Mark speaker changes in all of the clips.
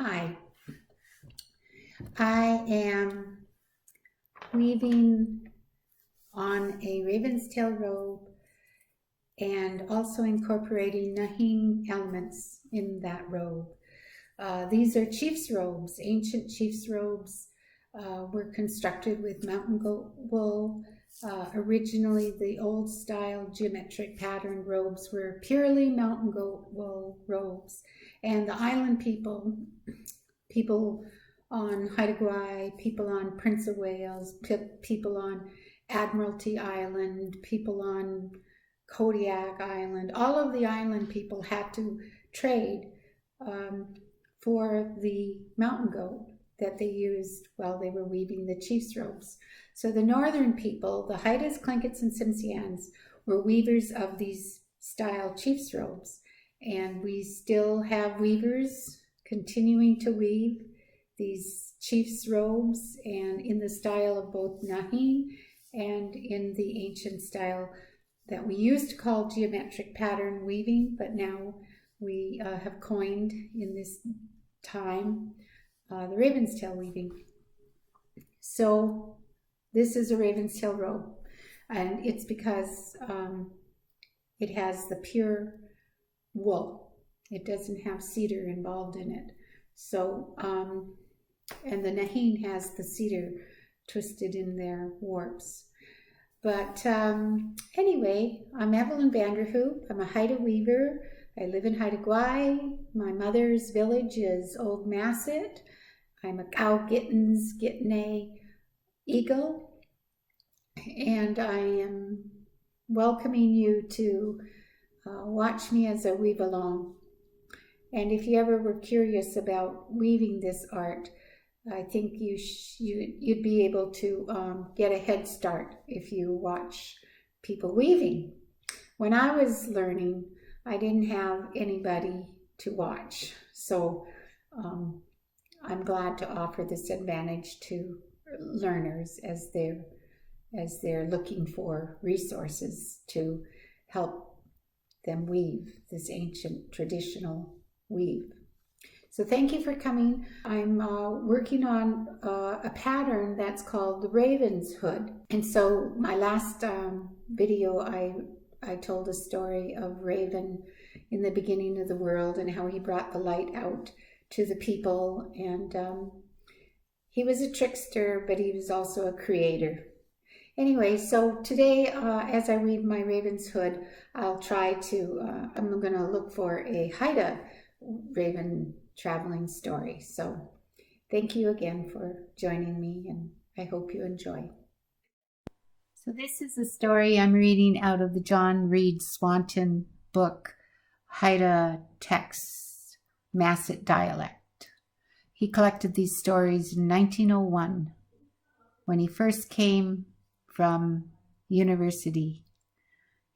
Speaker 1: Hi, I am weaving on a raven's tail robe and also incorporating Nahing elements in that robe. These are chief's robes. Ancient chief's robes were constructed with mountain goat wool. Originally, the old style geometric pattern robes were purely mountain goat wool robes. And the island people on Haida, people on Prince of Wales, people on Admiralty Island, people on Kodiak Island, all of the island people had to trade for the mountain goat that they used while they were weaving the chief's robes. So the northern people, the Haidas, Tlinkits, and Tsimshians, were weavers of these style chief's robes. And we still have weavers continuing to weave these chief's robes, and in the style of both Nahing and in the ancient style that we used to call geometric pattern weaving, but now we have coined in this time the raven's tail weaving. So this is a raven's tail robe, and it's because it has the pure wool. It doesn't have cedar involved in it. So, and the Nahing has the cedar twisted in their warps. But anyway, I'm Evelyn Vanderhoop. I'm a Haida weaver. I live in Haida. My mother's village is Old Masset. I'm a Cow Gittins, Gittine Eagle. And I am welcoming you to watch me as I weave along. And if you ever were curious about weaving this art, I think you'd be able to get a head start if you watch people weaving. When I was learning, I didn't have anybody to watch, so I'm glad to offer this advantage to learners as they're looking for resources to help them weave this ancient traditional weave. So thank you for coming. I'm working on a pattern that's called the Raven's Hood. And so my last video, I told a story of Raven in the beginning of the world and how he brought the light out to the people. And he was a trickster, but he was also a creator. Anyway, so today, as I weave my Raven's Hood, I'll try to, I'm going to look for a Haida Raven traveling story. So thank you again for joining me, and I hope you enjoy. So this is a story I'm reading out of the John Reed Swanton book, Haida Texts, Masset Dialect. He collected these stories in 1901 when he first came from university.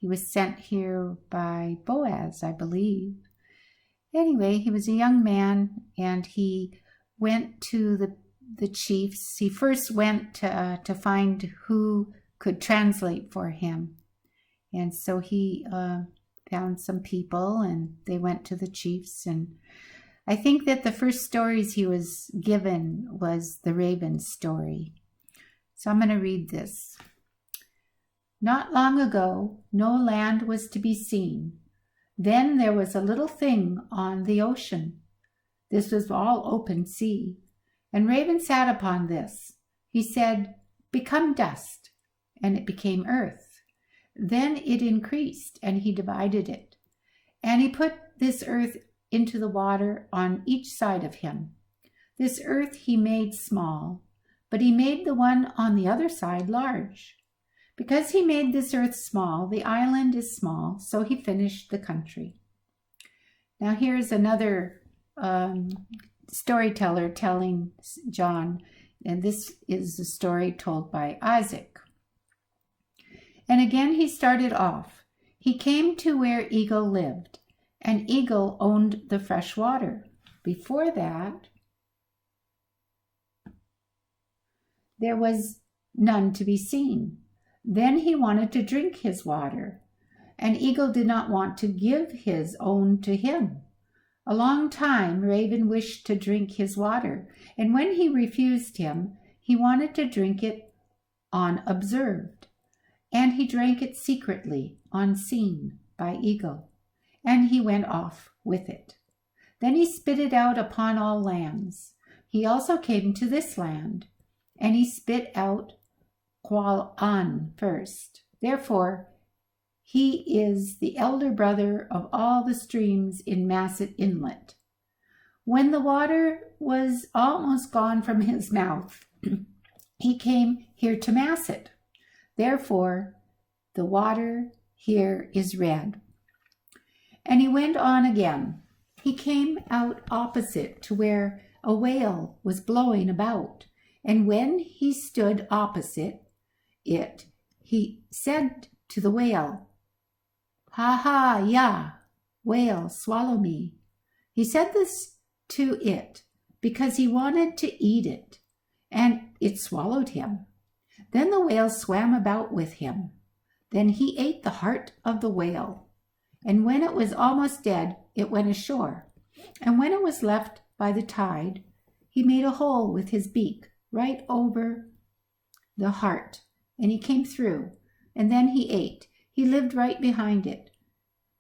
Speaker 1: He was sent here by Boaz, I believe. Anyway, he was a young man, and he went to the chiefs. He first went to find who could translate for him. And so he found some people, and they went to the chiefs. And I think that the first stories he was given was the Raven story. So I'm going to read this. Not long ago, no land was to be seen. Then there was a little thing on the ocean. This was all open sea. And Raven sat upon this. He said, "Become dust." And it became earth. Then it increased, and he divided it. And he put this earth into the water on each side of him. This earth he made small, but he made the one on the other side large. Because he made this earth small, the island is small, so he finished the country. Now here's another storyteller telling John, and this is the story told by Isaac. And again he started off. He came to where Eagle lived, and Eagle owned the fresh water. Before that, there was none to be seen. Then he wanted to drink his water, and Eagle did not want to give his own to him. A long time Raven wished to drink his water, and when he refused him, he wanted to drink it unobserved, and he drank it secretly, unseen by Eagle, and he went off with it. Then he spit it out upon all lands. He also came to this land, and he spit out Qual-an first. Therefore, he is the elder brother of all the streams in Masset Inlet. When the water was almost gone from his mouth, he came here to Masset. Therefore, the water here is red. And he went on again. He came out opposite to where a whale was blowing about, and when he stood opposite it, he said to the whale, "Ha ha, ya, whale, swallow me." He said this to it because he wanted to eat it, and it swallowed him. Then the whale swam about with him. Then he ate the heart of the whale, and when it was almost dead, it went ashore. And when it was left by the tide, he made a hole with his beak right over the heart, and he came through, and then he ate. He lived right behind it.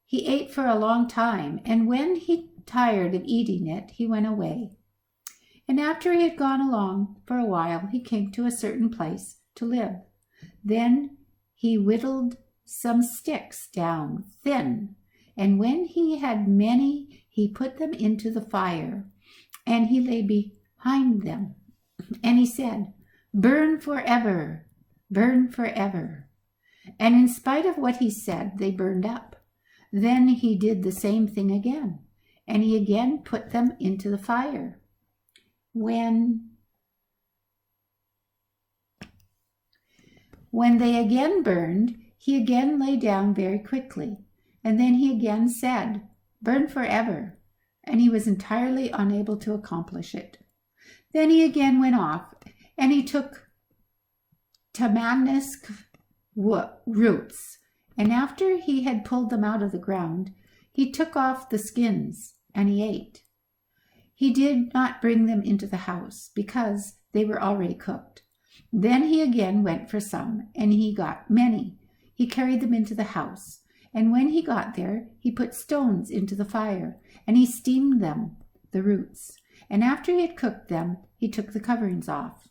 Speaker 1: He ate for a long time, and when he tired of eating it, he went away. And after he had gone along for a while, he came to a certain place to live. Then he whittled some sticks down thin, and when he had many, he put them into the fire, and he lay behind them. And he said, "Burn forever, burn forever." And in spite of what he said, they burned up. Then he did the same thing again, and he again put them into the fire. When they again burned, he again lay down very quickly, and then he again said, "Burn forever," and he was entirely unable to accomplish it. Then he again went off, and he took tamanisk roots, and after he had pulled them out of the ground, he took off the skins, and he ate. He did not bring them into the house, because they were already cooked. Then he again went for some, and he got many. He carried them into the house, and when he got there, he put stones into the fire, and he steamed them, the roots. And after he had cooked them, he took the coverings off.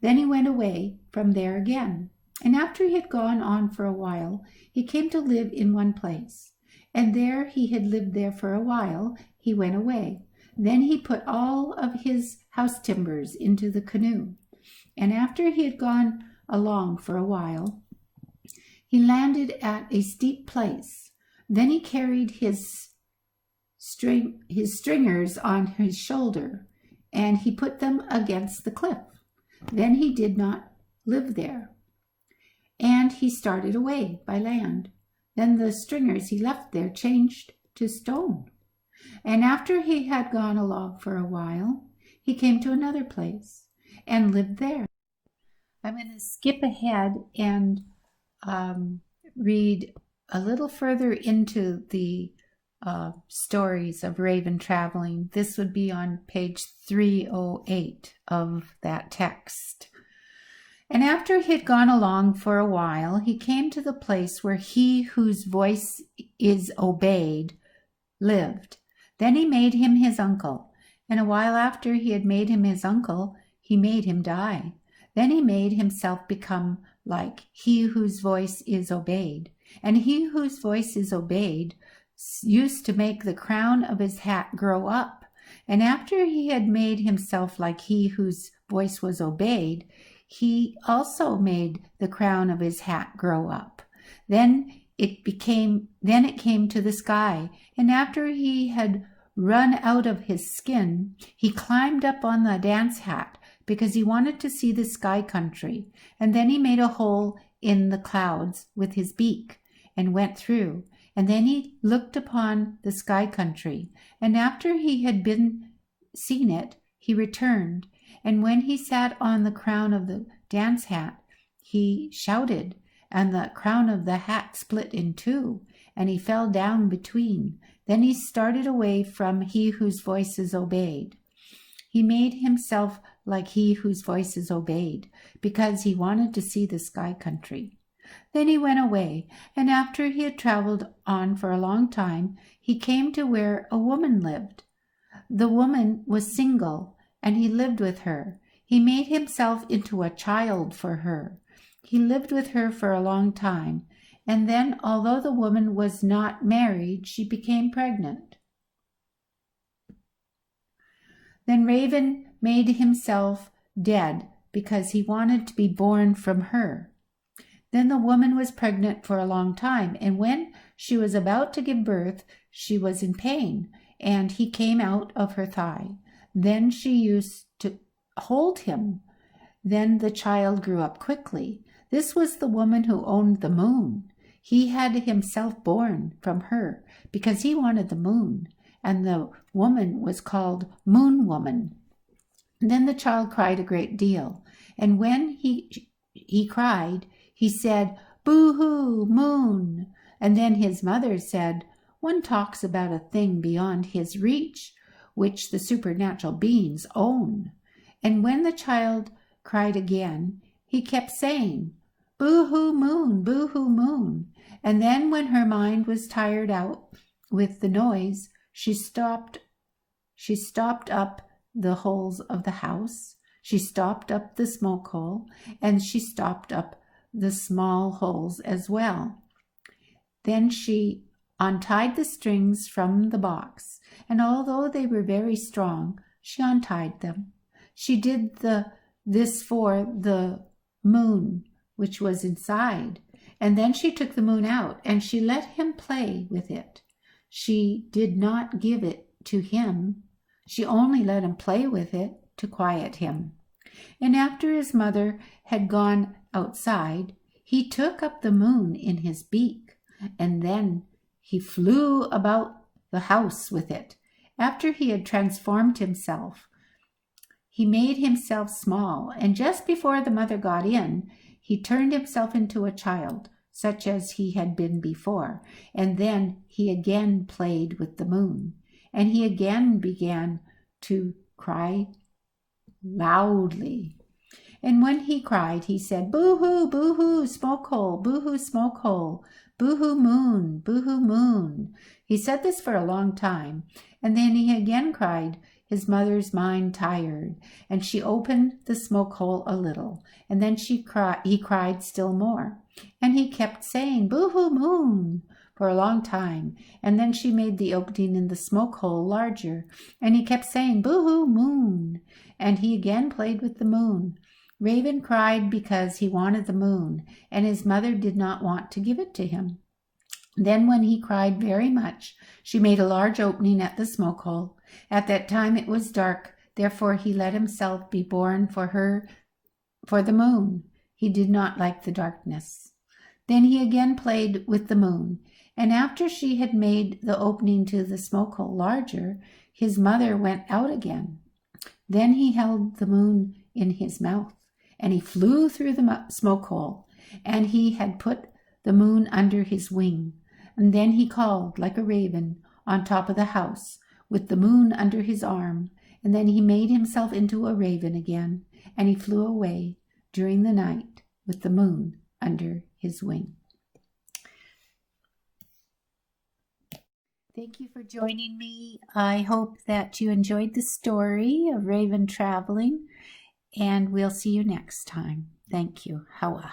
Speaker 1: Then he went away from there again. And after he had gone on for a while, he came to live in one place. And there he had lived there for a while, he went away. Then he put all of his house timbers into the canoe. And after he had gone along for a while, he landed at a steep place. Then he carried his stringers on his shoulder, and he put them against the cliff. Then he did not live there, and he started away by land. Then the stringers he left there changed to stone. And after he had gone along for a while, he came to another place and lived there. I'm going to skip ahead and read a little further into the stories of Raven traveling. This would be on page 308 of that text. And after he had gone along for a while, he came to the place where he whose voice is obeyed lived. Then he made him his uncle, and a while after he had made him his uncle, he made him die. Then he made himself become like he whose voice is obeyed. And he whose voice is obeyed used to make the crown of his hat grow up. And after he had made himself like he whose voice was obeyed, he also made the crown of his hat grow up. Then it came to the sky, and after he had run out of his skin, he climbed up on the dance hat because he wanted to see the sky country. And then he made a hole in the clouds with his beak and went through. And then he looked upon the sky country. And after he had seen it, he returned. And when he sat on the crown of the dance hat, he shouted, and the crown of the hat split in two, and he fell down between. Then he started away from he whose voice is obeyed. He made himself like he whose voice is obeyed, because he wanted to see the sky country. Then he went away, and after he had traveled on for a long time, he came to where a woman lived. The woman was single, and he lived with her. He made himself into a child for her. He lived with her for a long time, and then, although the woman was not married, she became pregnant. Then Raven made himself dead because he wanted to be born from her. Then the woman was pregnant for a long time, and when she was about to give birth, she was in pain, and he came out of her thigh. Then she used to hold him. Then the child grew up quickly. This was the woman who owned the moon. He had himself born from her because he wanted the moon, and the woman was called Moon Woman. Then the child cried a great deal, and when he cried, he said, "Boo-hoo, moon!" And then his mother said, "One talks about a thing beyond his reach, which the supernatural beings own." And when the child cried again, he kept saying, "Boo-hoo, moon, boo-hoo, moon." And then when her mind was tired out with the noise, she stopped up the holes of the house. She stopped up the smoke hole, and she stopped up the small holes as well. Then she untied the strings from the box, and although they were very strong, she untied them. She did this for the moon, which was inside, and then she took the moon out, and she let him play with it. She did not give it to him. She only let him play with it to quiet him. And after his mother had gone outside, he took up the moon in his beak, and then he flew about the house with it. After he had transformed himself, he made himself small, and just before the mother got in, he turned himself into a child, such as he had been before, and then he again played with the moon, and he again began to cry loudly. And when he cried, he said, "Boo-hoo, boo-hoo, smoke hole, boo-hoo, smoke hole, boo-hoo, moon, boo-hoo, moon." He said this for a long time, and then he again cried, his mother's mind tired, and she opened the smoke hole a little, and then he cried still more, and he kept saying, "Boo-hoo, moon," for a long time, and then she made the opening in the smoke hole larger, and he kept saying, "Boo-hoo, moon," and he again played with the moon. Raven cried because he wanted the moon, and his mother did not want to give it to him. Then when he cried very much, she made a large opening at the smoke hole. At that time it was dark, therefore he let himself be born for the moon. He did not like the darkness. Then he again played with the moon, and after she had made the opening to the smoke hole larger, his mother went out again. Then he held the moon in his mouth, and he flew through the smoke hole, and he had put the moon under his wing. And then he called like a raven on top of the house, with the moon under his arm, and then he made himself into a raven again, and he flew away during the night with the moon under his wing. Thank you for joining me. I hope that you enjoyed the story of Raven traveling, and we'll see you next time. Thank you. Hawa.